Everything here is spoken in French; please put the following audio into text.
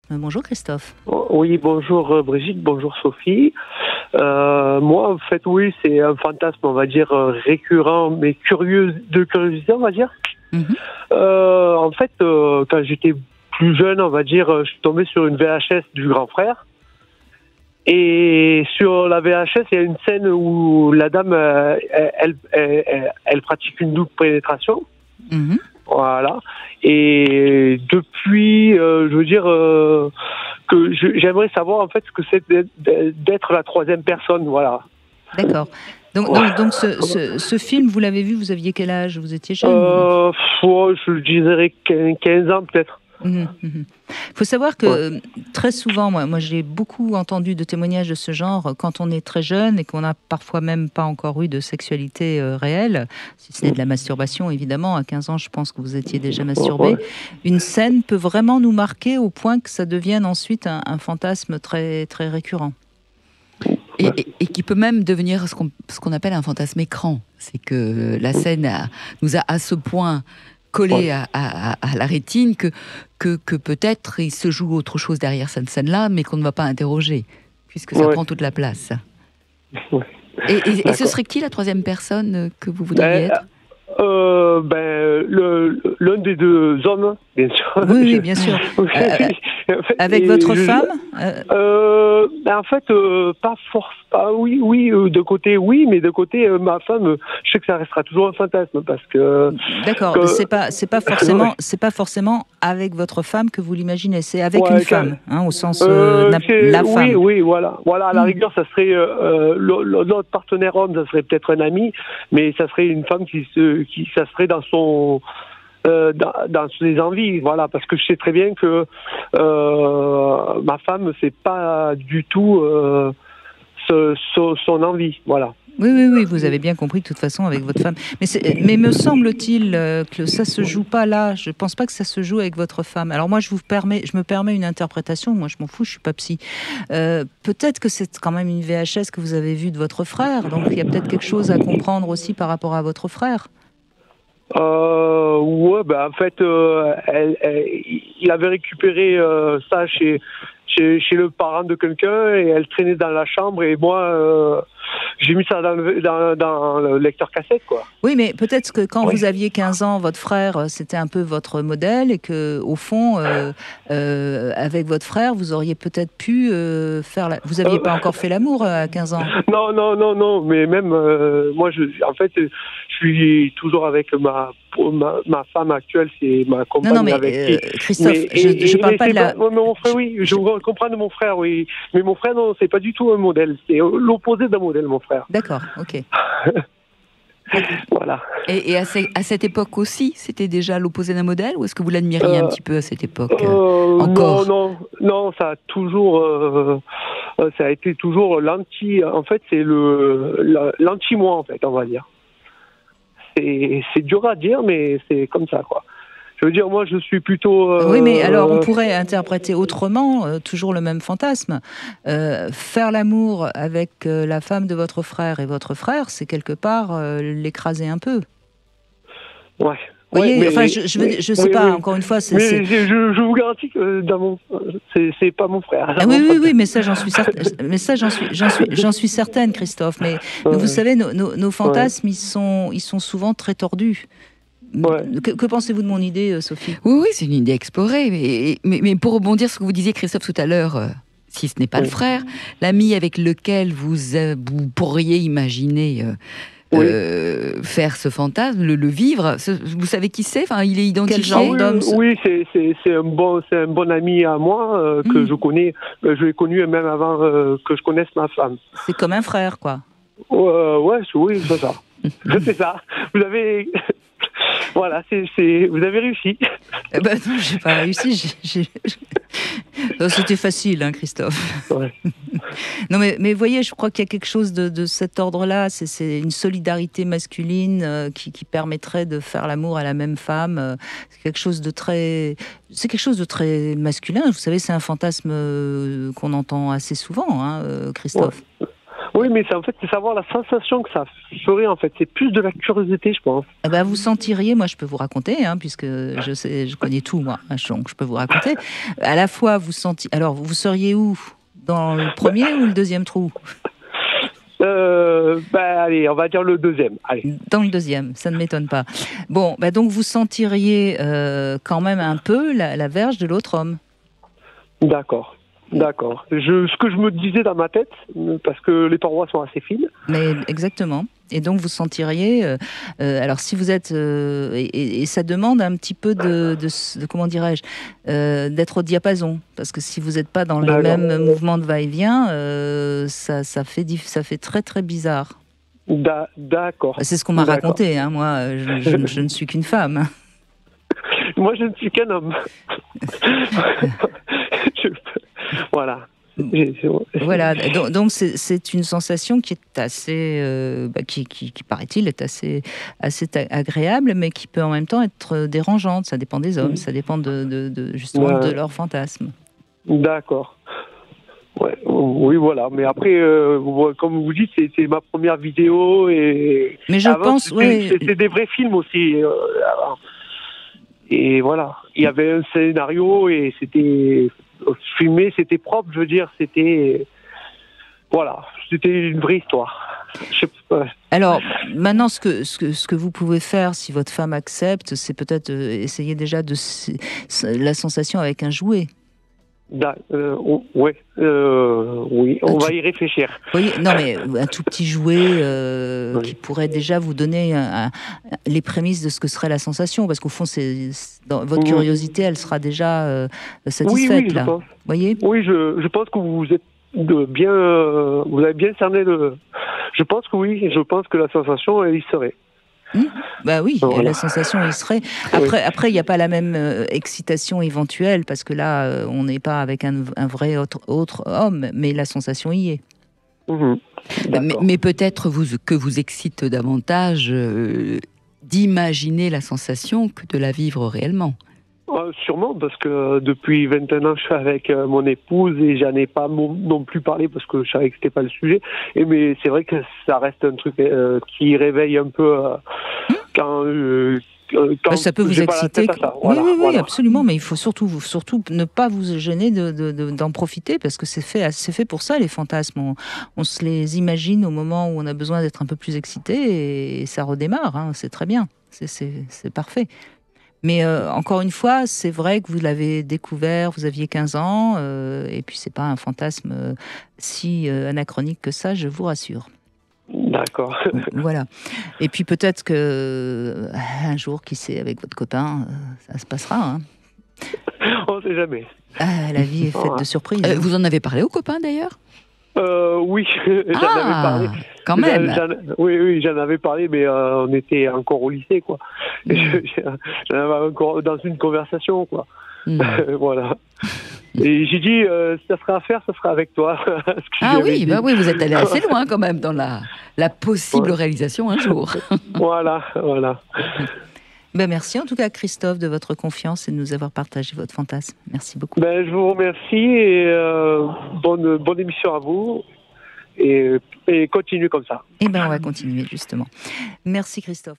Bonjour Christophe. Oui, bonjour Brigitte, bonjour Sophie. Moi, en fait, oui, c'est un fantasme, on va dire, récurrent, mais de curiosité, on va dire. Mhm. En fait, quand j'étais plus jeune, on va dire, je suis tombé sur une VHS du grand frère. Et sur la VHS, il y a une scène où la dame, elle pratique une double pénétration. Mhm. Voilà. Et depuis, je veux dire que j'aimerais savoir en fait ce que c'est d'être la troisième personne. Voilà. D'accord. Donc ce film, vous l'avez vu, vous aviez quel âge? Vous étiez jeune? Je dirais 15 ans peut-être. Il faut savoir que très souvent, moi j'ai beaucoup entendu de témoignages de ce genre quand on est très jeune et qu'on n'a parfois même pas encore eu de sexualité réelle, si ce n'est de la masturbation évidemment. À 15 ans, je pense que vous étiez déjà masturbé. Ouais. Une scène peut vraiment nous marquer au point que ça devienne ensuite un fantasme très, très récurrent. Et qui peut même devenir ce qu'on appelle un fantasme écran. C'est que la scène nous a à ce point collé à la rétine que peut-être il se joue autre chose derrière cette scène-là, mais qu'on ne va pas interroger, puisque ça prend toute la place. Ouais. Et ce serait qui la troisième personne que vous voudriez être? L'un des deux hommes, bien sûr. Oui, bien sûr. En fait, avec votre femme en fait, pas force. Oui, de côté, oui, mais de côté, ma femme, je sais que ça restera toujours un fantasme parce que. D'accord, c'est pas forcément avec votre femme que vous l'imaginez, c'est avec une femme, au sens la femme. Oui, voilà. À la rigueur, ça serait notre partenaire homme, ça serait peut-être un ami, mais ça serait une femme ça serait dans son. Dans ses envies, voilà, parce que je sais très bien que ma femme, c'est pas du tout son envie, voilà. Oui, vous avez bien compris de toute façon avec votre femme. Mais me semble-t-il que ça se joue pas là. Je pense pas que ça se joue avec votre femme. Alors moi, je me permets une interprétation. Moi, je m'en fous, je suis pas psy. Peut-être que c'est quand même une VHS que vous avez vue de votre frère. Donc il y a peut-être quelque chose à comprendre aussi par rapport à votre frère. En fait, il avait récupéré ça chez le parent de quelqu'un et elle traînait dans la chambre et moi j'ai mis ça dans le lecteur cassette, quoi. Oui, mais peut-être que quand vous aviez 15 ans, votre frère, c'était un peu votre modèle et que, au fond, avec votre frère, vous auriez peut-être pu faire. Vous n'aviez pas encore fait l'amour à 15 ans. Non, mais même moi, en fait, je suis toujours avec ma femme actuelle, c'est ma compagne. Non, mais avec Christophe, je parle pas de la. Mon frère, oui, je comprends de mon frère, oui. Mais mon frère, non, c'est pas du tout un modèle. C'est l'opposé d'un modèle, mon frère. D'accord, ok. Voilà. Et à cette époque aussi, c'était déjà l'opposé d'un modèle, ou est-ce que vous l'admiriez un petit peu à cette époque encore? Non, ça a toujours, ça a été toujours l'anti. En fait, c'est l'anti-moi, en fait, on va dire. C'est dur à dire, mais c'est comme ça, quoi. Je veux dire, moi, je suis plutôt... Oui, mais alors, on pourrait interpréter autrement, toujours le même fantasme. Faire l'amour avec la femme de votre frère et votre frère, c'est quelque part l'écraser un peu. Ouais. Vous voyez, mais, enfin, je sais pas, encore une fois... Je vous garantis que c'est pas mon frère. Oui, mais ça, j'en suis certaine. Mais ça, j'en suis certaine, Christophe. Mais vous savez, nos fantasmes, ils sont souvent très tordus. Que pensez-vous de mon idée, Sophie? Oui, c'est une idée explorée. Mais pour rebondir sur ce que vous disiez, Christophe, tout à l'heure, si ce n'est pas le frère, l'ami avec lequel vous pourriez imaginer faire ce fantasme, le vivre, vous savez qui c'est? Enfin, il est identifié? Quel genre d'homme? Oui, c'est un bon ami à moi que je connais. Je l'ai connu même avant que je connaisse ma femme. C'est comme un frère, quoi. Oui, c'est ça. C'est ça. Vous avez... Voilà, vous avez réussi. Non, j'ai pas réussi. C'était facile, hein, Christophe. Ouais. Non, mais voyez, je crois qu'il y a quelque chose de cet ordre-là. C'est une solidarité masculine qui permettrait de faire l'amour à la même femme. C'est quelque chose de très masculin. Vous savez, c'est un fantasme qu'on entend assez souvent, hein, Christophe. Oui, mais en fait, c'est savoir la sensation que ça ferait, en fait. C'est plus de la curiosité, je pense. Eh ben, vous sentiriez, moi je peux vous raconter, hein, puisque je sais, je connais tout, moi, donc je peux vous raconter. À la fois, alors vous seriez où? Dans le premier ou le deuxième trou? Allez, on va dire le deuxième. Allez. Dans le deuxième, ça ne m'étonne pas. Bon, donc vous sentiriez quand même un peu la verge de l'autre homme. D'accord. Ce que je me disais dans ma tête, parce que les parois sont assez fines. Mais exactement. Et donc vous sentiriez, alors si vous êtes, et ça demande un petit peu de comment dirais-je, d'être au diapason, parce que si vous n'êtes pas dans le même mouvement de va-et-vient, ça fait très très bizarre. D'accord. C'est ce qu'on m'a raconté, hein. Moi, je ne suis qu'une femme. Moi, je ne suis qu'un homme. Voilà. Voilà, donc c'est une sensation qui est assez, qui paraît-il est assez agréable, mais qui peut en même temps être dérangeante. Ça dépend des hommes, ça dépend justement de leur fantasme. D'accord. Ouais, oui, voilà. Mais après, comme vous dites, c'est ma première vidéo et. Mais je pense, c'était des vrais films aussi. Et voilà, il y avait un scénario et c'était filmé, c'était propre, je veux dire, c'était une vraie histoire. Alors maintenant, ce que vous pouvez faire, si votre femme accepte, c'est peut-être essayer déjà la sensation avec un jouet. Oui, on va y réfléchir. Vous voyez, non, mais un tout petit jouet qui pourrait déjà vous donner les prémices de ce que serait la sensation, parce qu'au fond, votre curiosité, elle sera déjà satisfaite. Oui, là. Je pense. Voyez. Oui, je pense que vous êtes vous avez bien cerné Je pense que oui, je pense que la sensation, elle y serait. Bah oui, voilà. La sensation y serait. Après, il n'y a pas la même excitation éventuelle, parce que là, on n'est pas avec un vrai autre homme, mais la sensation y est. Mais peut-être que vous excite davantage d'imaginer la sensation que de la vivre réellement. Sûrement, parce que depuis 21 ans, je suis avec mon épouse et j'en ai pas non plus parlé parce que je savais que c'était pas le sujet. Mais c'est vrai que ça reste un truc qui réveille un peu quand ça peut vous exciter. Oui, absolument. Mais il faut surtout ne pas vous gêner d'en profiter, parce que c'est fait pour ça, les fantasmes. On se les imagine au moment où on a besoin d'être un peu plus excité et ça redémarre. Hein, c'est très bien. C'est parfait. Mais encore une fois, c'est vrai que vous l'avez découvert, vous aviez 15 ans, et puis c'est pas un fantasme si anachronique que ça, je vous rassure. D'accord. Voilà. Et puis peut-être que un jour, qui sait, avec votre copain, ça se passera. Hein. On ne sait jamais. La vie est faite de surprises. Vous en avez parlé au copain d'ailleurs? Oui, j'en avais parlé. Quand même. Oui, j'en avais parlé, mais on était encore au lycée, quoi. J'en avais encore dans une conversation, quoi. Voilà. Et j'ai dit, si ça sera à faire, ça sera avec toi. Oui, vous êtes allé assez loin quand même dans la possible réalisation un jour. Voilà. Merci en tout cas, Christophe, de votre confiance et de nous avoir partagé votre fantasme. Merci beaucoup. Je vous remercie et bonne émission à vous et continuez comme ça. On va continuer justement. Merci Christophe.